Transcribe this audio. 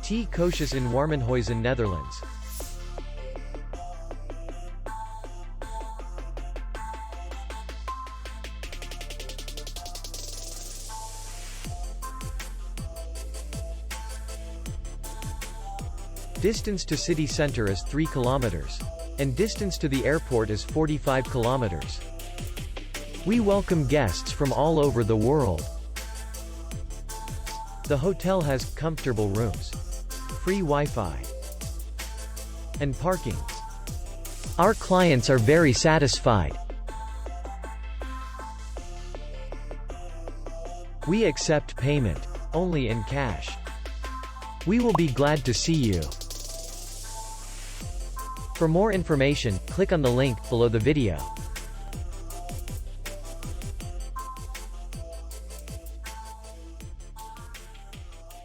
Koetshuis in Warmenhuizen, Netherlands. Distance to city center is 3 kilometers. And distance to the airport is 45 kilometers. We welcome guests from all over the world. The hotel has comfortable rooms, free Wi-Fi, and parking. Our clients are very satisfied. We accept payment only in cash. We will be glad to see you. For more information, click on the link below the video.